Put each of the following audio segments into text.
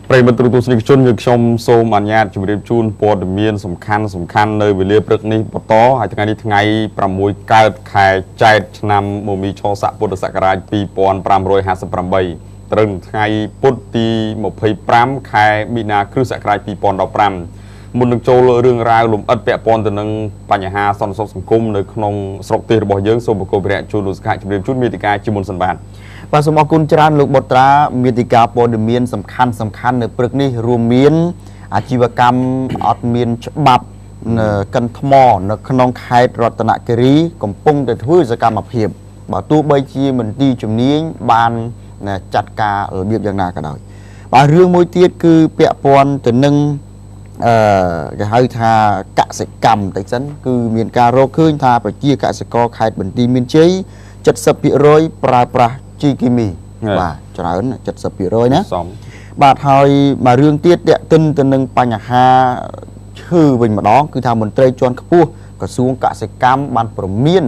ប្រិមត្តទូទស្សនិកជនយើងខ្ញុំសូមអនុញ្ញាតជម្រាបជូនព័ត៌មានសំខាន់នៅវេលាព្រឹកនេះបន្តហើយថ្ងៃនេះថ្ងៃ6កើតខែចែកឆ្នាំមមីឆស័កពុទ្ធសករាជ2558ត្រូវថ្ងៃពុធទី25ខែមីនាគ្រិស្តសករាជ2015មុននឹងចូលរឿងរ៉ាវលំអិតពាក់ព័ន្ធទៅនឹងបញ្ហាសន្តិសុខសង្គមនៅក្នុងស្រុកទេសរបស់យើងសូមបកគោព្រះជូនលោកសកជម្រាបជូនមេតិកាជាមុនសិនបាទបាទសូមអរគុណច្រើនលោកបុត្រាមេតិកាព័ត៌មានសំខាន់នៅព្រឹកនេះរួមមានអាជីវកម្មអត់មានច្បាប់កិនថ្មនៅក្នុងខេត្តរតនគិរីកំពុងតែធ្វើសកម្មភាពបើទោះបីជាមន្ទីរជំនាញបានចាត់ការរបៀបយ៉ាងណាក៏ដោយបាទរឿងមួយទៀតគឺពាក់ព័ន្ធទៅនឹងគេហៅថាកសិកម្មតិចសិនគឺមានការរកឃើញថាប្រជាកសិករខេត្តបន្ទាយមានជ័យ 70% ប្រើប្រាស់ជីគីមីបាទច្រើន 70% ណាបាទហើយមករឿងទៀតតាក់ទិនទៅនឹងបញ្ហាឈើវិញម្ដងគឺថាមន្ត្រីជាន់ខ្ពស់ក្រសួងកសិកម្មបានព្រមាន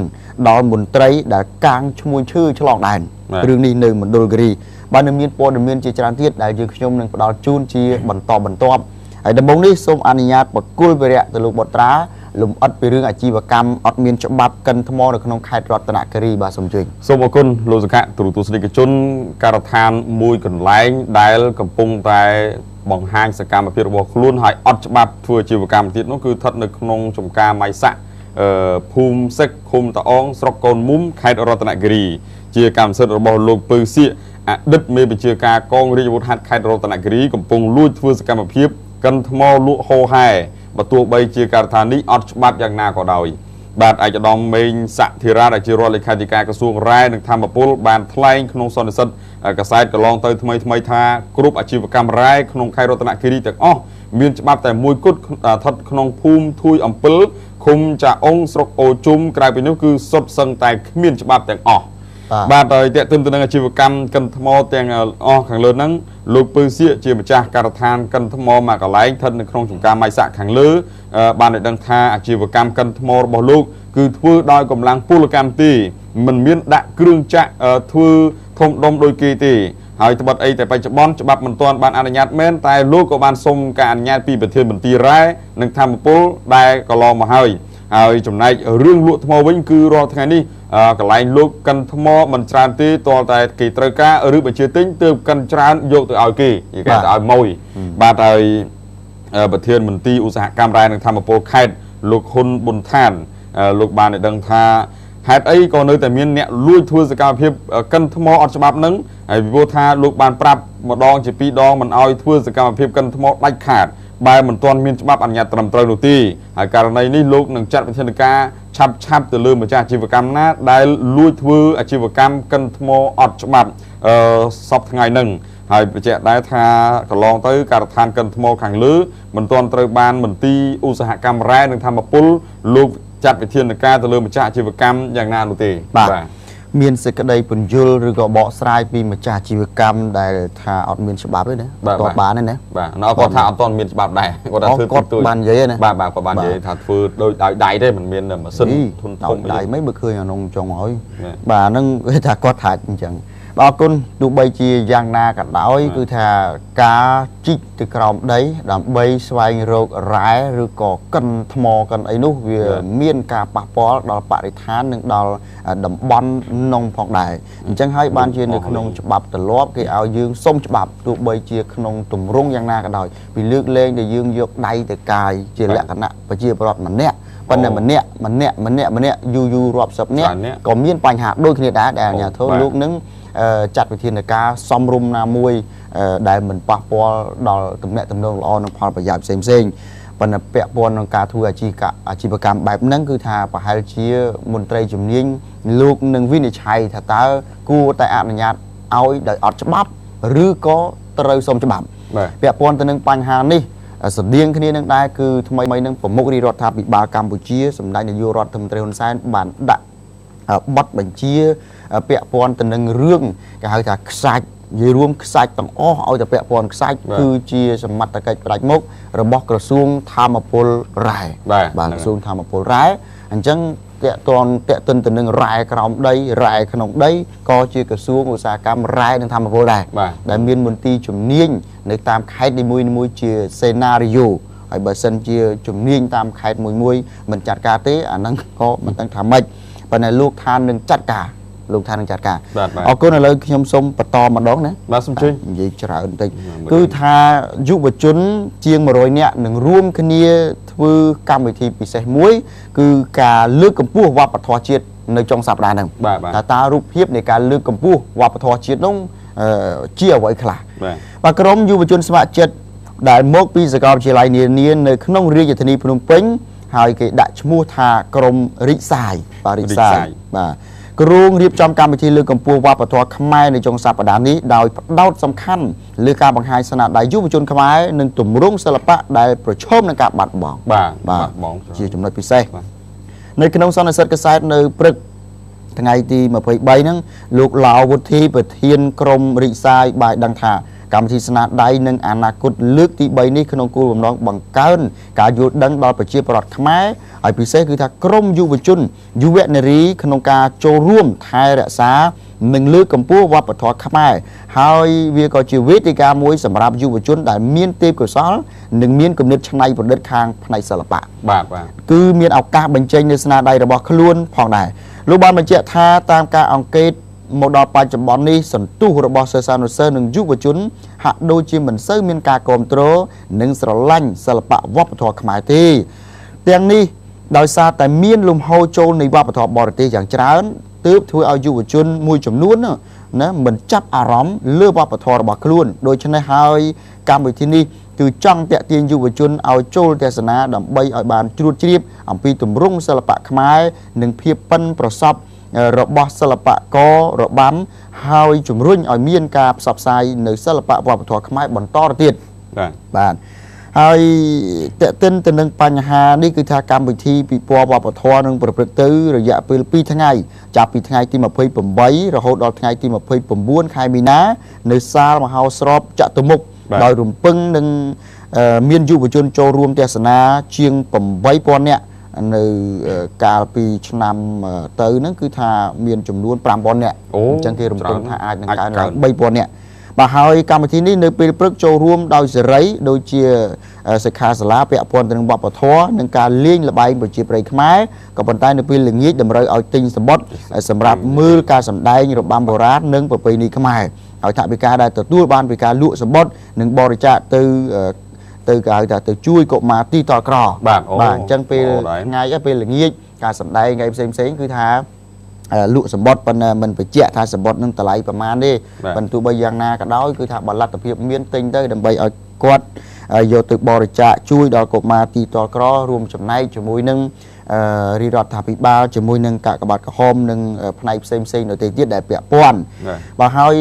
ដល់មន្ត្រីដែលកាងឈ្មោះឈើឆ្លងដែនរឿងនេះនៅមណ្ឌលគិរីបាទនៅមានព័ត៌មានជាច្រើនទៀតដែលយើងខ្ញុំនឹងផ្ដល់ជូនជាបន្តបន្ទាប់ហើយដំបូងនេះសូមអនុញ្ញាតបកគលវិរៈទៅលោកបុត្រាលំអិតពីរឿងអាជីវកម្មអត់មានច្បាប់កិនថ្មនៅក្នុងខេត្តរតនគិរីបាទសូមជួយសូមអរគុណលោកសកទូរទស្សនិកជនការដ្ឋានមួយកន្លែងដែលកំពុងតែបង្ហាញសកម្មភាពរបស់ខ្លួនហើយអត់ច្បាប់ធ្វើអាជីវកម្មទៀតនោះគឺស្ថិតនៅក្នុងចំការម៉ៃសាក់ភូមិសិកឃុំតាអងស្រុកកូនមុំខេត្តរតនគិរីជាកម្មសិទ្ធិរបស់លោកពៅសៀកអតីតមេបញ្ជាការកងរាជអាវុធហត្ថខេត្តរតនគិរីកំពុងលួចធ្វើសកម្មភាពកិនថ្មលក់ហូរហែបើទោះបីជាការដ្ឋាននេះអត់ច្បាប់យ៉ាងណាក៏ដោយបាទឯកឧត្តមមេងស័កធីរ៉ាដែលជារដ្ឋលេខាធិការក្រសួងរ៉ែនិងធម្មពលបានថ្លែងក្នុងសន្និសីទកាសែតកន្លងទៅថ្មីថាគ្រប់អាជីវកម្មរ៉ែក្នុងខេត្តរតនគិរីទាំងអស់មានច្បាប់តែមួយគត់ស្ថិតក្នុងភូមិធួយអំពិលឃុំចាអ៊ុងស្រុកអូជុំក្រៅពីនោះគឺសុទ្ធសឹងតែគ្មានច្បាប់ទាំងអស់បាទហើយតេតិនទៅនឹងអាជីវកម្មកិនថ្មទាំងអស់ខាងលើហ្នឹងលោកពៅសៀកជាម្ចាស់ការដ្ឋានកិនថ្មមួយកន្លែងស្ថិតនៅក្នុងចំការម៉ៃសាក់ខាងលើបានឲ្យដឹងថាអាជីវកម្មកិនថ្មរបស់លោកគឺធ្វើដោយកម្លាំងពលកម្មទេមិនមានដាក់គ្រឿងចាក់ធ្វើធំដុំដោយគេទេហើយត្បិតអីតែបច្ចុប្បន្នច្បាប់មិនទាន់បានអនុញ្ញាតមែនតែលោកក៏បានសុំការអនុញ្ញាតពីប្រធានមន្ទីររ៉ែនិងធម្មពលដែលកន្លងមកហើយចំណែករឿងលក់ថ្មវិញគឺរាល់ថ្ងៃនេះកន្លែងលោកកិនថ្មមិនច្រើនទេទាល់តែគេត្រូវការឬបញ្ជាទិញទើបកិនច្រើនយកទៅឲ្យគេនិយាយទៅឲ្យម៉ួយបាទហើយប្រធានមន្ទីរឧស្សាហកម្មរ៉ែនិងធម្មពលខេត្តលោកហ៊ុនប៊ុនឋានលោកបានឲ្យដឹងថាហេតុអីក៏នៅតែមានអ្នកលួចធ្វើសកម្មភាពកិនថ្មអត់ច្បាប់នឹងហើយពីព្រោះថាលោកបានប្រាប់ម្ដងជាពីរដងមិនឲ្យធ្វើសកម្មភាពកិនថ្មដាច់ខាតបែរមិនទាន់មានច្បាប់អនុញ្ញាតត្រឹមត្រូវនោះទេហើយករណីនេះលោកនឹងចាត់វិធានការឆាប់ទៅលើម្ចាស់អាជីវកម្មណាដែលលួចធ្វើអាជីវកម្មកិនថ្មអត់ច្បាប់សពថ្ងៃហ្នឹងហើយបញ្ជាក់ដែរថាកន្លងទៅការដ្ឋានកិនថ្មខាងលើមិនទាន់ត្រូវបានមន្ទីរឧស្សាហកម្មរ៉ែនិងធម្មពលលោកចាត់វិធានការទៅលើម្ចាស់អាជីវកម្មយ៉ាងណានោះទេបាទមានសេចក្តីពន្យល់ឬក៏បកស្រាយពីម្ចាស់អាជីវកម្មដែលថាអត់មានច្បាប់ទេណាតបបានទេណាបាទនៅគាត់ថាអត់ទាន់មានច្បាប់ដែរគាត់ថាធ្វើគាត់បាននិយាយណាបាទគាត់បាននិយាយថាធ្វើដោយដៃទេមិនមានម៉ាស៊ីនធុនធំដៃមិនបើឃើញអានោះចុងហើយបាទហ្នឹងគេថាគាត់ថាអញ្ចឹងបាទអរគុណទោះបីជាយ៉ាងណាក៏ដោយគឺថាការជីកទៅក្រោមដីដើម្បីស្វែងរករ៉ែឬក៏កិនថ្មកិនអីនោះវាមានការប៉ះពាល់ដល់បរិស្ថាននិងដល់តំបន់នំផងដែរអញ្ចឹងហើយបានជានៅក្នុងច្បាប់ទម្លាប់គេឲ្យយើងសុំច្បាប់ទោះបីជាក្នុងទម្រង់យ៉ាងណាក៏ដោយពីលើកលែងដែលយើងយកដៃទៅកាយជាលក្ខណៈប្រជាពលរដ្ឋម្នាក់ប៉ុន្តែម្នាក់យូររាប់សិបនាក់ក៏មានបញ្ហាដូចគ្នាដែរដែលអាជ្ញាធរលោកនឹងចាត់វិធានការសំរុំណាមួយដែលមិនប៉ះពាល់ដល់ទំនាក់ទំនងល្អនិងផលប្រយោជន៍ផ្សេងប៉ុន្តែពាក់ព័ន្ធនឹងការធ្វើអាជីវកម្មបែបហ្នឹងគឺថាប្រហែលជាមន្ត្រីជំនាញលោកនឹងវិនិច្ឆ័យថាតើគួរតែអនុញ្ញាតឲ្យដោយអត់ច្បាប់ឬក៏ត្រូវសុំច្បាប់ពាក់ព័ន្ធទៅនឹងបញ្ហានេះស្តៀងគ្នានឹងដែរគឺថ្មីនឹងប្រមុខរាជរដ្ឋាភិបាលកម្ពុជាសម្ដេចនាយករដ្ឋមន្ត្រីហ៊ុនសែនបានដាក់ប័ណ្ណបញ្ជាពាក់ព័ន្ធទៅនឹងរឿងគេហៅថាខ្សាច់និយាយរួមខ្សាច់ទាំងអស់ឲ្យតែពាក់ព័ន្ធខ្សាច់គឺជាសមត្ថកិច្ចផ្ដាច់មុខរបស់ក្រសួងធម្មពលរ៉ែបាទក្រសួងធម្មពលរ៉ែអញ្ចឹង តេតិនទៅនឹងរ៉ែក្រោមដីរ៉ែក្នុងដីក៏ជាក្រសួងឧស្សាហកម្មរ៉ែនិងធម្មពលដែរដែលមានមន្ទីរជំនាញនៅតាមខេត្តនីមួយៗជាសេណារីយ៉ូហើយបើសិនជាជំនាញតាមខេត្តមួយមិនចាត់ការទេអាហ្នឹងក៏មិនដឹងថាម៉េចប៉ុន្តែលោកឋាននឹងចាត់ការអរគុណឥឡូវខ្ញុំសូមបន្តម្ដងណាបាទសូមជួយនិយាយច្រើនបន្តិចគឺថាយុវជនជាង100នាក់នឹងរួមគ្នាធ្វើកម្មវិធីពិសេសមួយគឺការលើកកម្ពស់វប្បធម៌ជាតិនៅចុងសប្តាហ៍ហ្នឹងតើរូបភាពនៃការលើកកម្ពស់វប្បធម៌ជាតិនោះជាអ្វីខ្លះបាទក្រុមយុវជនស្ម័គ្រចិត្តដែលមកពីសាកលវិទ្យាល័យនានានៅក្នុងរាជធានីភ្នំពេញហើយគេដាក់ឈ្មោះថាក្រុមរិទ្ធសាយបាទគ្រងរៀបចំកម្មវិធីលើកកម្ពស់វប្បធម៌ខ្មែរនៅចុងសប្តាហ៍នេះដោយផ្ដោតសំខាន់លើការបង្ហាញស្នាដៃយុវជនខ្មែរនិងទម្រង់សិល្បៈដែលប្រឈមនឹងការបាត់បង់ជាចំណុចពិសេសនៅក្នុងសន្និសីទកសែតនៅព្រឹកថ្ងៃទី23ហ្នឹងលោកឡាវវុធីប្រធានក្រុមរិទ្ធសាយបានដឹងថាកម្មវិធីស្នាដៃនិងអនាគតលើកទី3នេះក្នុងគោលបំណងបង្កើនការយល់ដឹងដល់ប្រជាពលរដ្ឋខ្មែរហើយពិសេសគឺថាក្រមយុវជនយុវនារីក្នុងការចូលរួមថែរក្សានិងលើកកម្ពស់វប្បធម៌ខ្មែរហើយវាក៏ជាវេទិកាមួយសម្រាប់យុវជនដែលមានទេពកោសល្យនិងមានគំនិតច្នៃប្រឌិតខាងផ្នែកសិល្បៈបាទគឺមានឱកាសបញ្ចេញនូវស្នាដៃរបស់ខ្លួនផងដែរលោកបានបញ្ជាក់ថាតាមការអង្កេតមកដល់បច្ចុប្បន្ននេះសន្ទុះរបស់សិស្សានុសិស្សនិងយុវជនហាក់ដូចជាមិនសូវមានការគ្រប់គ្រងនិងស្រឡាញ់សិល្បៈវប្បធម៌ខ្មែរទេទាំងនេះដោយសារតែមានលំហូរចូលនៃវប្បធម៌បរទេសយ៉ាងច្រើនទើបធ្វើឲ្យយុវជនមួយចំនួនណាមិនចាប់អារម្មណ៍លើវប្បធម៌របស់ខ្លួនដូច្នេះហើយកម្មវិធីនេះគឺចង់តាក់ទាញយុវជនឲ្យចូលទស្សនាដើម្បីឲ្យបានជ្រួតជ្រាបអំពីទម្រង់សិល្បៈខ្មែរនិងភាពប៉ិនប្រសប់របស់សិល្បកររបាំហើយជំរុញឲ្យមានការផ្សព្វផ្សាយនៅសិល្បៈវប្បធម៌ខ្មែរបន្តទៅទៀតបាទហើយតេតិនទៅនឹងបញ្ហានេះគឺថាកម្មវិធីពិព័រណ៍វប្បធម៌នឹងប្រព្រឹត្តទៅរយៈពេល2ថ្ងៃចាប់ពីថ្ងៃទី28រហូតដល់ថ្ងៃទី29ខែមីនានៅសាលមហោស្រពចតុមុខដោយរំពឹងនឹងមានយុវជនចូលរួមទស្សនាជាង8000នាក់នៅកាលពីឆ្នាំទៅហ្នឹងគឺថាមានចំនួន5000នាក់អញ្ចឹងគេរំពឹងថាអាចនឹងកើនឡើង3000នាក់បាទហើយកម្មវិធីនេះនៅពេលព្រឹកចូលរួមដោយសេរីដូចជាសិក្ខាសាលាពាក់ព័ន្ធទៅនឹងវប្បធម៌និងការលេងល្បែងប្រជាប្រិយខ្មែរក៏ប៉ុន្តែនៅពេលល្ងាចតម្រូវឲ្យទិញសម្បត្តិសម្រាប់មើលការសម្ដែងរបាំបុរាណនិងប្រពៃណីខ្មែរហើយថវិកាដែលទទួលបានពីការលក់សម្បត្តិនិងបរិច្ចាគទៅគេហៅថាទៅជួយកុមារទីតក្របាទអញ្ចឹងពេលថ្ងៃពេលល្ងាចការសម្ដែងថ្ងៃផ្សេងគឺថាលក់សម្បត្តិប៉ុន្តែមិនបញ្ជាក់ថាសម្បត្តិនឹងតម្លៃប្រមាណទេប៉ុន្តែទោះបីយ៉ាងណាក៏ដោយគឺថាបើលទ្ធភាពមានទិញទៅដើម្បីឲ្យគាត់យកទៅបរិច្ចាគជួយដល់កុមារទីតក្ររួមចំណែកជាមួយនឹងរាជរដ្ឋាភិបាលជាមួយនឹងកាកបាទក្រហមនិងផ្នែកផ្សេងនៅទីទៀតដែលពាក់ព័ន្ធបើហើយ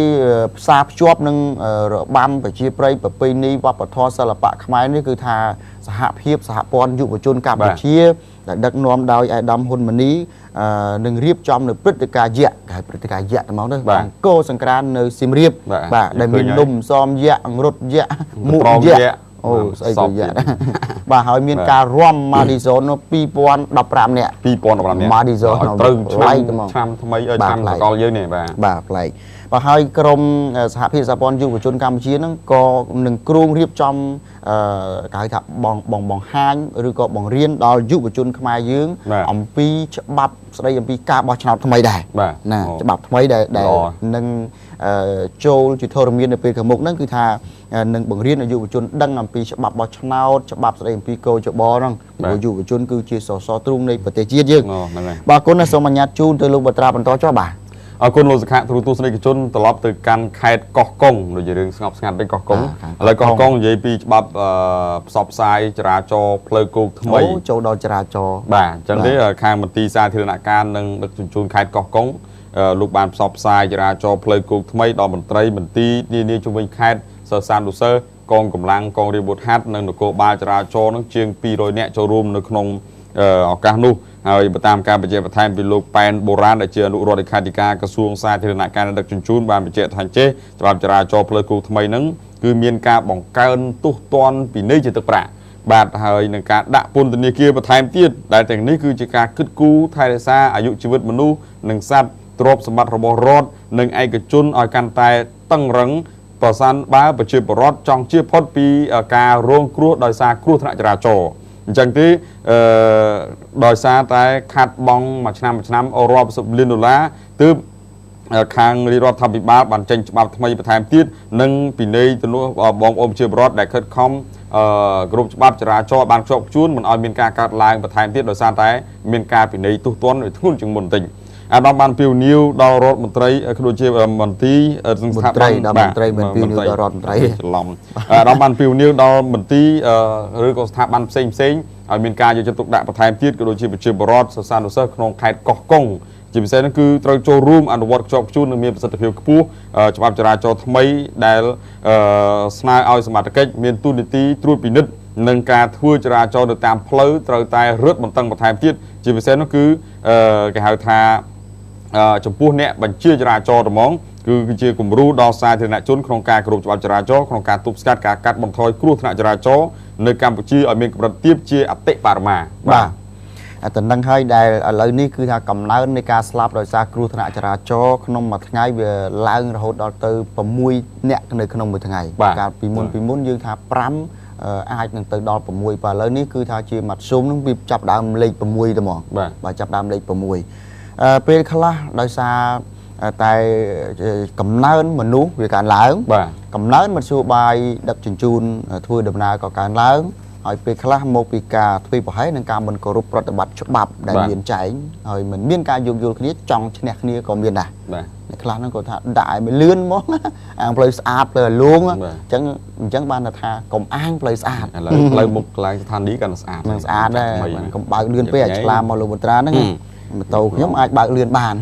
ផ្សារភ្ជាប់នឹងរបាំប្រជាប្រិយប្រពៃណីវប្បធម៌សិល្បៈខ្មែរនេះគឺថាសហភាពសហព័ន្ធយុវជនកម្ពុជាដែលដឹកនាំដោយអាដាមហ៊ុនម៉ាណីនឹងរៀបចំនៅព្រឹត្តិការណ៍យក្សគេព្រឹត្តិការណ៍យក្សហ្មងទៅអង្គរសង្ក្រាន្តនៅសៀមរាបបាទដែលមាននំសំយក្សអង្រុតយក្សមុខយក្សអូស្អីទៅយក្សបាទហើយមានការរាំ Madison 2015នាក់Madison ត្រូវឆ្នាំថ្មីឆ្នាំសកលយើងនេះបាទប្លែកបើហើយក្រមសហភាពសហព័ន្ធយុវជនកម្ពុជាហ្នឹងក៏នឹងគ្រោងរៀបចំគេហៅថាបង្ហាញឬក៏បង្រៀនដល់យុវជនខ្មែរយើងអំពីច្បាប់ស្ដីអំពីការបោះឆ្នោតថ្មីដែរណាច្បាប់ថ្មីដែលនឹងចូលជាធរមាននៅពេលខាងមុខហ្នឹងគឺថានឹងបង្រៀនឲ្យយុវជនដឹងអំពីច្បាប់បោះឆ្នោតច្បាប់ស្ដីអំពីកោជបហ្នឹងព្រោះយុវជនគឺជាសសរទ្រូងនៃប្រទេសជាតិយើងបាទគុណសូមអនុញ្ញាតជូនទៅលោកបត្រាបន្តចុះបាទអរគុណលោកសខៈទូរទស្សនិកជនត្រឡប់ទៅកាន់ខេត្តកោះកុងដូចជារឿងស្ងប់ស្ងាត់ពេកកោះកុងឥឡូវកោះកុងនិយាយពីច្បាប់ផ្សព្វផ្សាយចរាចរណ៍ផ្លូវគោកថ្មីចូលដល់ចរាចរណ៍បាទអញ្ចឹងទេខាងមន្ទីរសាធារណការនិងដឹកជញ្ជូនខេត្តកោះកុងលោកបានផ្សព្វផ្សាយចរាចរណ៍ផ្លូវគោកថ្មីដល់មន្ត្រីមន្ទីរនានាជុំវិញខេត្តសិស្សសានុសិស្សកងកម្លាំងកងរាជអាវុធហត្ថនិងនគរបាលចរាចរណ៍នឹងជាង200នាក់ចូលរួមនៅក្នុងឱកាសនោះហើយតាមការបញ្ជាក់បន្ថែមពីលោកប៉ែនបូរ៉ានដែលជាអនុរដ្ឋលេខាធិការក្រសួងសាធារណការនិងដឹកជញ្ជូនបានបញ្ជាក់ថាចេះច្បាប់ចរាចរណ៍ផ្លូវគោកថ្មីហ្នឹងគឺមានការបង្កើនទោសទណ្ឌពិន័យជាទឹកប្រាក់ បាទហើយនឹងការដាក់ពន្ធនាគារបន្ថែមទៀតដែលទាំងនេះគឺជាការគិតគូរថែរក្សាអាយុជីវិតមនុស្សនិងសត្វទ្រព្យសម្បត្តិរបស់រដ្ឋនិងឯកជនឲ្យកាន់តែតឹងរឹងប្រសិនបើប្រជាពលរដ្ឋចង់ជៀសផុតពីការរងគ្រោះដោយសារគ្រោះថ្នាក់ចរាចរណ៍អញ្ចឹងទេដោយសារតែខាត់បងមួយឆ្នាំរាប់សិបលានដុល្លារទើបខាងរាជរដ្ឋាភិបាលបានចេញច្បាប់ថ្មីបន្ថែមទៀតនិងពិន័យទៅនោះបងប្អូនប្រជាពលរដ្ឋដែលខិតខំគ្រប់ច្បាប់ចរាចរណ៍បានជាប់ជួនមិនឲ្យមានការកាត់ឡើងបន្ថែមទៀតដោយសារតែមានការពិន័យទុះទណ្ឌធ្ងន់ជាងមុនបន្តិចអាដាមបានពីវនីវដល់រដ្ឋមន្ត្រីដូចជាមន្ត្រីស្ថាប័នមន្ត្រីមិនពីវនីវដល់រដ្ឋមន្ត្រីច្រឡំអាដាមបានពីវនីវដល់មន្ត្រីឬក៏ស្ថាប័នផ្សេងឲ្យមានការយកចិត្តទុកដាក់បន្ថែមទៀតក៏ដូចជាប្រជាពលរដ្ឋសិស្សានុសិស្សក្នុងខេត្តកោះកុងជាពិសេសនោះគឺត្រូវចូលរួមអនុវត្តខ្ជាប់ខ្ជួននិងមានប្រសិទ្ធភាពខ្ពស់ច្បាប់ចរាចរណ៍ថ្មីដែលស្នើឲ្យសមត្ថកិច្ចមានទូនីតិត្រួតពិនិត្យនិងការធ្វើចរាចរណ៍នៅតាមផ្លូវត្រូវតែរឹតបន្តឹងបន្ថែមទៀតជាពិសេសនោះគឺគេហៅថាចំពោះអ្នកបញ្ជាចរាចរណ៍ត្មងគឺជាគំរូដល់សាធារណជនក្នុងការគោរពច្បាប់ចរាចរណ៍ក្នុងការទប់ស្កាត់ការកាត់បន្ថយគ្រោះថ្នាក់ចរាចរណ៍នៅកម្ពុជាឲ្យមានកម្រិតទាបជាអតិបរមាបាទតែនឹងហើយដែលឥឡូវនេះគឺថាកំណើននៃការស្លាប់ដោយសារគ្រោះថ្នាក់ចរាចរណ៍ក្នុងមួយថ្ងៃវាឡើងរហូតដល់ទៅ6នាក់នៅក្នុងមួយថ្ងៃកាលពីមុនយើងថា5អាចនឹងទៅដល់6បាទឥឡូវនេះគឺថាជាមធ្យមនឹងវាចាប់ដើមលេខ6តែហ្មងបាទចាប់ដើមលេខ6ពេលខ្លះដោយសារតែកំណើនមនុស្សវាកើនឡើងកំណើនមធ្យោបាយដឹកជញ្ជូនធ្វើដំណើរក៏កើនឡើងហើយពេលខ្លះមកពីការធ្វើប្រហែលនឹងការមិនគោរពប្រតិបត្តិច្បាប់ដែលមានចែងហើយមិនមានការយោគយល់គ្នាចង់ឈ្នះគ្នាក៏មានដែរអ្នកខ្លះហ្នឹងគាត់ថាដាក់ឲ្យលឿនមកអាងផ្លូវស្អាតផ្លូវលួងអញ្ចឹងបានថាកុំអាងផ្លូវស្អាតឥឡូវផ្លូវមុខកន្លែងស្ថានីយ៍កាន់ស្អាតស្អាតដែរកុំបើកលឿនពេកឲ្យឆ្លាមមកលោកមន្ត្រាហ្នឹងម៉ូតូខ្ញុំអាចបើកលឿនបាន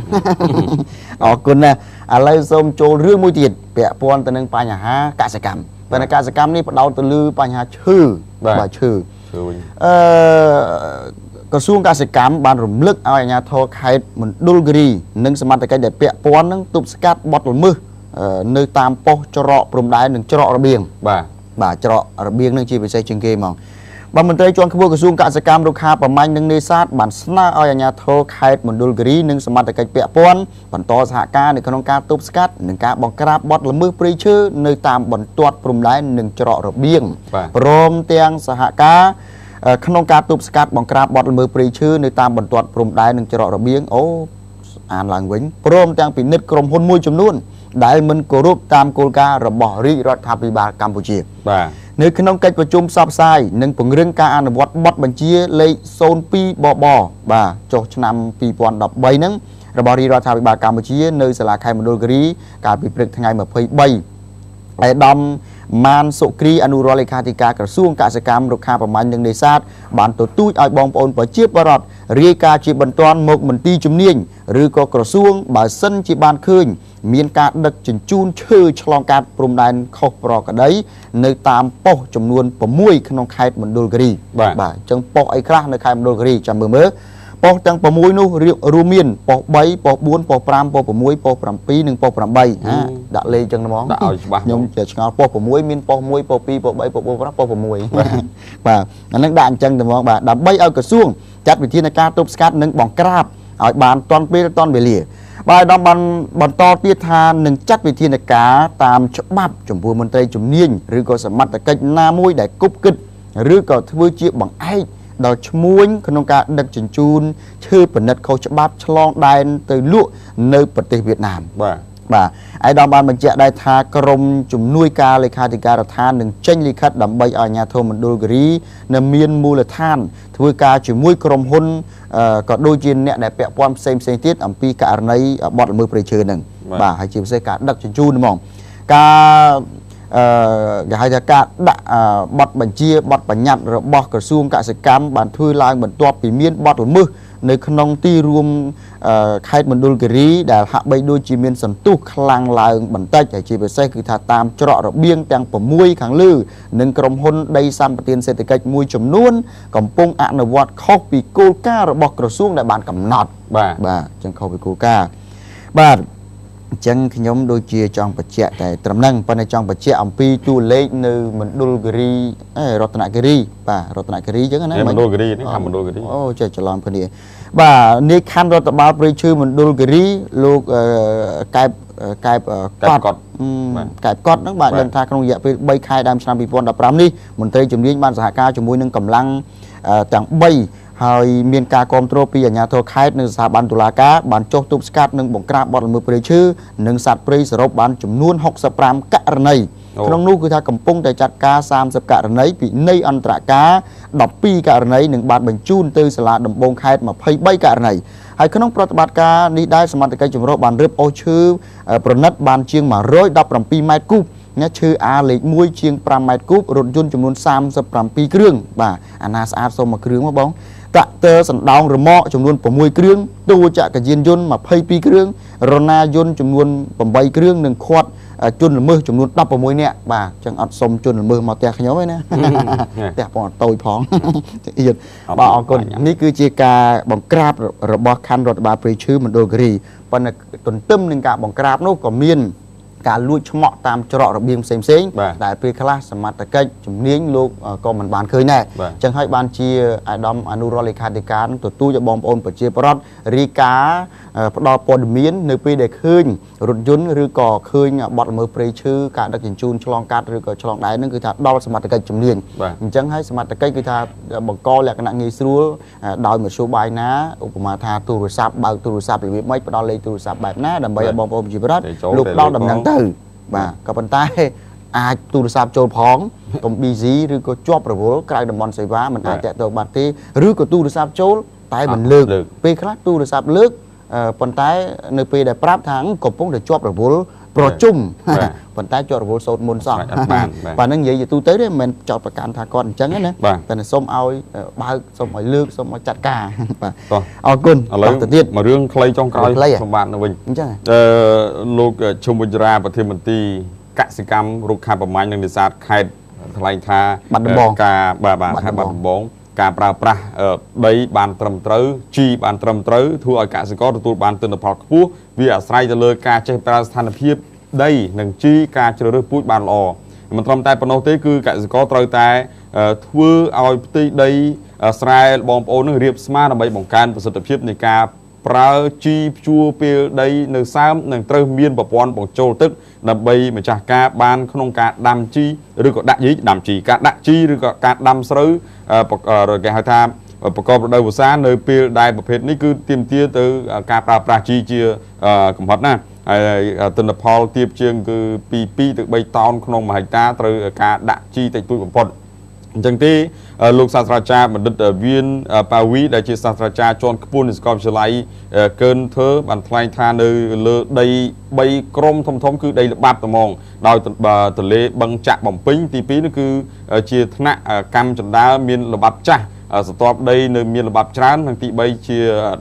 អរគុណណាស់ឥឡូវសូមចូលរឿងមួយទៀតពាក់ព័ន្ធទៅនឹងបញ្ហាកសិកម្មបញ្ហាកសិកម្មនេះផ្ដោតទៅលើបញ្ហាឈើបាទឈើក្រសួងកសិកម្មបានរំលឹកឲ្យអាជ្ញាធរខេត្តមណ្ឌលគិរីនិងសមត្ថកិច្ចដែលពាក់ព័ន្ធនឹងទប់ស្កាត់បទល្មើសនៅតាមប៉ុស្តិ៍ច្រកព្រំដែននិងច្រករបៀងបាទច្រករបៀងនឹងជាពិសេសជាងគេហ្មងបាទមន្ត្រីជាន់ខ្ពស់ក្រសួងកសិកម្មរុក្ខាប្រមាញ់និងនេសាទបានស្នើឲ្យអាជ្ញាធរខេត្តមណ្ឌលគិរីនិងសមត្ថកិច្ចពាក់ព័ន្ធបន្តសហការនៅក្នុងការទប់ស្កាត់និងការបង្ក្រាបបទល្មើសព្រៃឈើនៅតាមបន្ទាត់ព្រំដែននិងច្រករបៀងព្រមទាំងសហការក្នុងការទប់ស្កាត់បង្ក្រាបបទល្មើសព្រៃឈើនៅតាមបន្ទាត់ព្រំដែននិងច្រករបៀងអានឡើងវិញព្រមទាំងពិនិត្យក្រុមហ៊ុនមួយចំនួនដែលមិនគោរពតាមគោលការណ៍របស់រាជរដ្ឋាភិបាលកម្ពុជាបាទនៅក្នុងកិច្ចប្រជុំផ្សព្វផ្សាយនិងពង្រឹងការអនុវត្តបទបញ្ជាលេខ02 បបបាទចុះឆ្នាំ2013ហ្នឹងរបស់រាជរដ្ឋាភិបាលកម្ពុជានៅសាលាខេត្តមណ្ឌលគិរីកាលពីព្រឹកថ្ងៃ23ឯកឧត្តមម៉ានសុគ្រីអនុរដ្ឋលេខាធិការក្រសួងកសិកម្មរុក្ខាប្រមាញ់និងនេសាទបានទទូចឲ្យបងប្អូនប្រជាពលរដ្ឋរាយការណ៍ជាបន្ទាន់មកមន្ទីរជំនាញឬក៏ក្រសួងបើសិនជាបានឃើញមានការដឹកជញ្ជូនឈើឆ្លងកាត់ព្រំដែនខុសប្រក្រតីនៅតាមប៉ុស្តិ៍ចំនួន6ក្នុងខេត្តមណ្ឌលគិរីបាទអញ្ចឹងប៉ុស្តិ៍អីខ្លះនៅខេត្តមណ្ឌលគិរីចាំមើលប៉ុស្តិ៍ទាំង6នោះរួមមានប៉ុស្តិ៍3ប៉ុស្តិ៍4ប៉ុស្តិ៍5ប៉ុស្តិ៍6ប៉ុស្តិ៍7និងប៉ុស្តិ៍8ដាក់លេខអញ្ចឹងហ្មងដាក់ឲ្យច្បាស់ខ្ញុំចេះឆ្ងល់ប៉ុស្តិ៍6មានប៉ុស្តិ៍1ប៉ុស្តិ៍2ប៉ុស្តិ៍3ប៉ុស្តិ៍4ប៉ុស្តិ៍5ប៉ុស្តិ៍6បាទអានឹងដាក់អញ្ចឹងហ្មងបាទដើម្បីឲ្យក្រសួងចាត់វិធានការទប់ស្កាត់និងបង្ក្រាបឲ្យបានទាន់ពេលទាន់វេលាបាទដល់បានបន្តទៀតថានឹងចាត់វិធានការតាមច្បាប់ចំពោះមន្ត្រីជំនាញឬក៏សមត្ថកិច្ចណាមួយដែលគប់គិតឬក៏ធ្វើជាបង្អែកដល់ឈ្មួញក្នុងការដឹកជញ្ជូនឈើពិនិត្យខុសច្បាប់ឆ្លងដែនទៅលក់នៅប្រទេសវៀតណាមបាទឯកឧត្តមបានបញ្ជាក់ដែរថាក្រមជំនួយការលេខាធិការដ្ឋាននឹងចេញលិខិតដើម្បីឲ្យអាជ្ញាធរមណ្ឌលគិរីនៅមានមូលដ្ឋានធ្វើការជាមួយក្រុមហ៊ុនក៏ដូចជាអ្នកដែលពាក់ព័ន្ធផ្សេងទៀតអំពីករណីបទល្មើសព្រៃឈើហ្នឹងបាទហើយជាពិសេសការដឹកជញ្ជូនហ្មងការគេហៅថាការដាក់បទបញ្ជាបទបញ្ញត្តិរបស់ក្រសួងកសិកម្មបានធ្វើឡើងបន្ទាប់ពីមានបទល្មើសនៅក្នុងទីរួមខេត្តមណ្ឌលគិរីដែលហាក់បីដូចជាមានសន្ទុះខ្លាំងឡើងបន្តិចហើយជាពិសេសគឺថាតាមច្រករបៀងទាំង6ខាងលើនិងក្រុមហ៊ុនដីសម្បត្តិសេដ្ឋកិច្ចមួយចំនួនកំពុងអនុវត្តខុសពីគោលការណ៍របស់ក្រសួងដែលបានកំណត់បាទអញ្ចឹងខុសពីគោលការណ៍បាទ chẳng nhóm đôi chia trong bạch trẻ tại trầm năng phần này trong bạch trẻ ông pi tu lệ nơi mình đôi gri Rotnagiri và Rotnagiri chứ cái mình đôi gri đấy mình đôi gri ô trời trời làm phần này và nếu khăn rồi tập bao preacher mình đôi gri lúc cái cọt nó bạn đừng thay không dạ bay khai đam sang bị von đập rắm đi mình thấy chủng liên ban xã ca chủng môi nâng cầm lăng chẳng bayហើយមានការគ្រប់គ្រងពីអាជ្ញាធរខេត្តនិងស្ថាប័នតុលាការបានចុះទប់ស្កាត់និងបង្ក្រាបបទល្មើសព្រៃឈើនិងសត្វព្រៃសរុបបានចំនួន65ករណីក្នុងនោះគឺថាកំពុងតែចាត់ការ30ករណីពីនៃអន្តរការ12ករណីនិងបានបញ្ជូនទៅសាលាដំបងខេត្ត23ករណីហើយក្នុងប្រតិបត្តិការនេះដែរសមត្ថកិច្ចចម្រុះបានរឹបអូសឈើប្រណិតបានជាង117ម៉ែត្រគូបញ៉ាឈើអាលេខ1ជាង5ម៉ែត្រគូបរថយន្តចំនួន37គ្រឿងបាទអាណាស្អាតសូមមួយគ្រឿងមកបងតាក់ទ័រសណ្ដោងរមាក់ចំនួន6គ្រឿងទូចក្រយានយន្ត22គ្រឿងរណាយន្តចំនួន8គ្រឿងនិងខាត់ជនល្មើសចំនួន16នាក់បាទចឹងអត់សុំជនល្មើសមកផ្ទះខ្ញុំទេណាផ្ទះបងតូចផងអៀតបាទអរគុណនេះគឺជាការបង្ក្រាបរបស់ខណ្ឌរដ្ឋបាលព្រៃឈើមណ្ឌលគិរីប៉ុន្តែទន្ទឹមនឹងការបង្ក្រាបនោះក៏មានការលួចឆ្មក់តាមច្រករបៀងផ្សេងតែពេលខ្លះសមត្ថកិច្ចជំនាញលោកក៏មិនបានឃើញដែរអញ្ចឹងហើយបានជាអាដាមអនុរដ្ឋលេខាធិការទទួលឲ្យបងប្អូនប្រជាពលរដ្ឋរាយការណ៍ផ្ដល់ព័ត៌មាននៅពេលដែលឃើញរថយន្តឬក៏ឃើញបទល្មើសព្រៃឈើការដឹកជញ្ជូនឆ្លងកាត់ឬក៏ឆ្លងដែនហ្នឹងគឺថាដល់សមត្ថកិច្ចជំនាញអញ្ចឹងហើយសមត្ថកិច្ចគឺថាបង្កលក្ខណៈងាយស្រួលដោយមធ្យោបាយណាឧបមាថាទូរស័ព្ទបើកទូរស័ព្ទរបៀបម៉េចផ្ដល់លេខទូរស័ព្ទបែបណាដើម្បីឲ្យបងប្អូនប្រជាពលរដ្ឋលោកផ្ដល់ដំណឹងទៅបាទក៏ប៉ុន្តែអាចទូរស័ព្ទចូលផងកុំ busy ឬក៏ជាប់រវល់ក្រៅតំបន់សេវាមិនអាចតាក់ទងបានទេឬក៏ទូរស័ព្ទចូលតែមិនលើកពេលខ្លះទូរស័ព្ទលើកប៉ុន្តែនៅពេលដែលប្រាប់ថាកំពុងតែជាប់រវល់ប្រជុំប៉ុន្តែជាប់រវល់សូត្រមុនសោះបាទហ្នឹងនិយាយទូទៅទេមិនមែនចោទប្រកាន់ថាគាត់អញ្ចឹងណាតែសូមឲ្យបើកសូមឲ្យលើកសូមឲ្យចាត់ការបាទអរគុណឥឡូវទៅទៀតមករឿងខ្លីចុងក្រោយសម្បត្តិនៅវិញអញ្ចឹងលោកឈុំវិជ្រាប្រធានមន្ត្រីកសិកម្មរុក្ខាប្រមាញ់និងនេសាទខេត្តថ្លែងថាការបាទខេត្តបាត់ដំបងការប្រើប្រាស់ដីបានត្រឹមត្រូវជីបានត្រឹមត្រូវធ្វើឲ្យកសិករទទួលបានទិន្នផលខ្ពស់វាអាស្រ័យទៅលើការចេះប្រើស្ថានភាពដីនិងជីការជ្រើសរើសពូជបានល្អមិនត្រឹមតែប៉ុណ្ណោះទេគឺកសិករត្រូវតែធ្វើឲ្យផ្ទៃដីស្រែបងប្អូននឹងរៀបស្មើដើម្បីបង្កើនប្រសិទ្ធភាពនៃការប្រើជីភ្ជួរពេលដីនៅសើមនិងត្រូវមានប្រព័ន្ធបញ្ចូលទឹកដើម្បីម្ចាស់ការបានក្នុងការដាំជីឬក៏ដាក់ដាំជីការដាក់ជីឬក៏ការដាំស្រូវគេហៅថាប្រកបរដូវវស្សានៅពេលដែលប្រភេទនេះគឺទាមទារទៅការប្រើប្រាស់ជីជាកំហិតណាហើយទិន្នផលទាបជាងគឺពី2ទៅ3តោនក្នុង1ហិកតាត្រូវការដាក់ជីតិចតួចបំផុតអញ្ចឹងទេលោកសាស្ត្រាចារ្យបណ្ឌិតវៀនប៉ាវីដែលជាសាស្ត្រាចារ្យជាន់ខ្ពស់នៃសាកលវិទ្យាល័យកើនធើបានថ្លែងថានៅលើដី3ក្រុមធំគឺដីល្បាប់ត្មងដោយទន្លេបឹងចាក់បំពេញទី2នោះគឺជាថ្នាក់កម្មចណ្ដាលមានល្បាប់ចាស់ស្ទាប់ដីនៅមានល្បាប់ច្រើននិងទី3ជា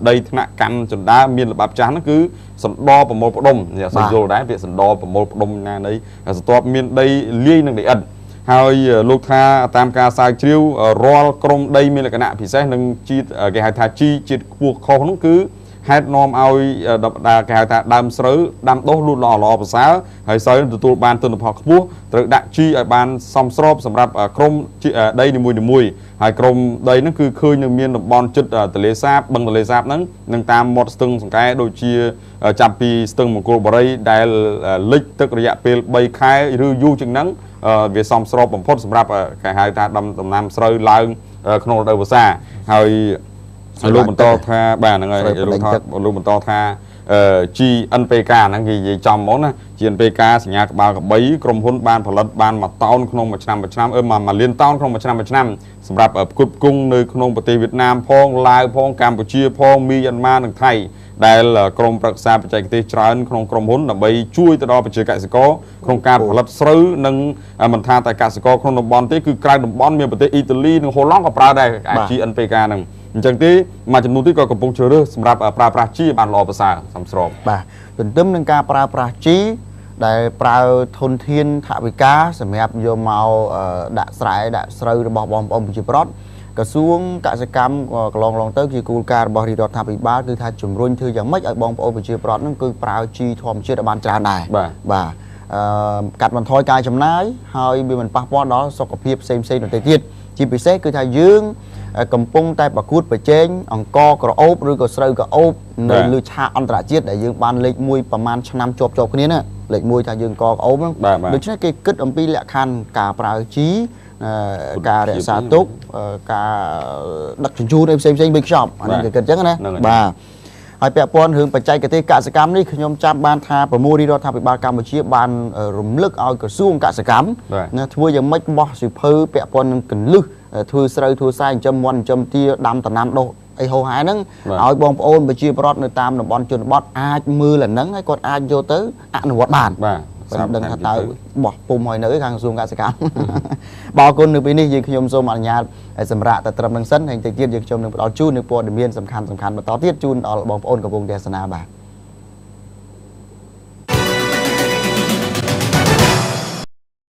ដីថ្នាក់កម្មចណ្ដាលមានល្បាប់ចាស់នោះគឺសណ្ដប្រមូលផ្ដុំអ្នកស្គាល់យល់ដែរពាក្យសណ្ដប្រមូលផ្ដុំណានៃស្ទាប់មានដីលាយនឹងដីឥដ្ឋហើយលោកថាតាមការស្រាវជ្រាវរាល់ក្រុមដីមានលក្ខណៈពិសេសនិងជាតិគេហៅថាជីជាតិខ្ពស់ខុសនោះគឺហេតុនាំឲ្យគេហៅថាដើមស្រូវដាំដុះលូតលាស់ល្អប្រសើរហើយស្រូវទទួលបានទិន្នផលខ្ពស់ត្រូវដាក់ជីឲ្យបានសមស្របសម្រាប់ក្រុមដីនីមួយៗហើយក្រុមដីហ្នឹងគឺឃើញនឹងមានតំបន់ជិតទន្លេសាបបឹងទន្លេសាបហ្នឹងនឹងតាមមាត់ស្ទឹងសង្កែដូចជាចាប់ពីស្ទឹងមង្គលបុរីដែលលិចទឹករយៈពេល3ខែឬយូរជាងហ្នឹងវាសមស្របបំផុតសម្រាប់គេហៅថាដំណាំស្រូវឡើងក្នុងរដូវវស្សាហើយលោកបន្តថាបាទហ្នឹងហើយលោកបន្តថាGNPK ហ្នឹងគេនិយាយចំហ្មងណា GNPK សញ្ញាក្បាលកបីក្រុមហ៊ុនបានផលិតបាន1តោនក្នុងមួយឆ្នាំ1លានតោនក្នុងមួយឆ្នាំសម្រាប់ផ្គត់ផ្គង់នៅក្នុងប្រទេសវៀតណាមផងឡាវផងកម្ពុជាផងមីយ៉ាន់ម៉ានិងថៃដែលក្រុមប្រឹក្សាបច្ចេកទេសច្រើនក្នុងក្រុមហ៊ុនដើម្បីជួយទៅដល់ប្រជាកសិករក្នុងការផលិតស្រូវនិងមិនថាតែកសិករក្នុងតំបន់ទេគឺក្រៅតំបន់មានប្រទេសអ៊ីតាលីនិងហូឡង់ក៏ប្រើដែរ GNPK ហ្នឹងអញ្ចឹងទេមួយចំនួនទៀតក៏កំពុងជ្រើសរើសសម្រាប់ប្រើប្រាស់ជីបានល្អប្រសើរសមស្របបាទទន្ទឹមនឹងការប្រើប្រាស់ជីដែលប្រើធនធានថវិកាសម្រាប់យកមកដាក់ស្រែដាក់ស្រូវរបស់បងប្អូនប្រជាពលរដ្ឋ ក្រសួងកសិកម្មកន្លងទៅជាគោលការណ៍របស់រដ្ឋាភិបាលគឺថាជំរុញធ្វើយ៉ាងម៉េចឲ្យបងប្អូនប្រជាពលរដ្ឋហ្នឹងគឺប្រើជីធម្មជាតិឲ្យបានច្រើនដែរបាទកាត់បន្ថយការចំណាយហើយវាមិនប៉ះពាល់ដល់សុខភាពផ្សេងៗដទៃទៀតជាពិសេសគឺថាយើងកំពុងតែប្រកួតប្រជែងអង្គក្រអូបឬក៏ស្រូវក្រអូបនៅលើឆាកអន្តរជាតិដែលយើងបានលេខ1ប្រហែលឆ្នាំជាប់គ្នាណាលេខ1ថាយើងក្រអូបហ្នឹងដូច្នេះគេគិតអំពីលក្ខខណ្ឌការប្រើជីការរក្សាទុកការដឹកជញ្ជូនផ្សេងៗបីខ្ចប់អានេះគេគិតអញ្ចឹងណាបាទហើយពាក់ព័ន្ធរឿងបច្ចេកទេសកសិកម្មនេះខ្ញុំចាំបានថាប្រមូលរដ្ឋាភិបាលកម្ពុជាបានរំលឹកឲ្យក្រសួងកសិកម្មណាធ្វើយ៉ាងម៉េចបោះសិភៅពាក់ព័ន្ធនឹងកលឹះធ្វើស្រូវធ្វើស្រែចិញ្ចឹមមាន់ចិញ្ចឹមទាដាំដំណាំដុះអីហូរហែហ្នឹងឲ្យបងប្អូនប្រជាពលរដ្ឋនៅតាមតំបន់ជនបទអាចមើលអាហ្នឹងហើយគាត់អាចយកទៅអនុវត្តបានបាទដឹងថាតើបោះពុំឲ្យនៅខាងក្រសួងកសិកម្មបាទអរគុណនៅពេលនេះយើងខ្ញុំសូមអនុញ្ញាតសម្រាប់តែត្រឹមនឹងសិនហើយតិចទៀតយើងខ្ញុំនឹងផ្ដល់ជូននៅព័ត៌មានសំខាន់បន្តទៀតជូនដល់បងប្អូនកំពុងទស្សនាបាទ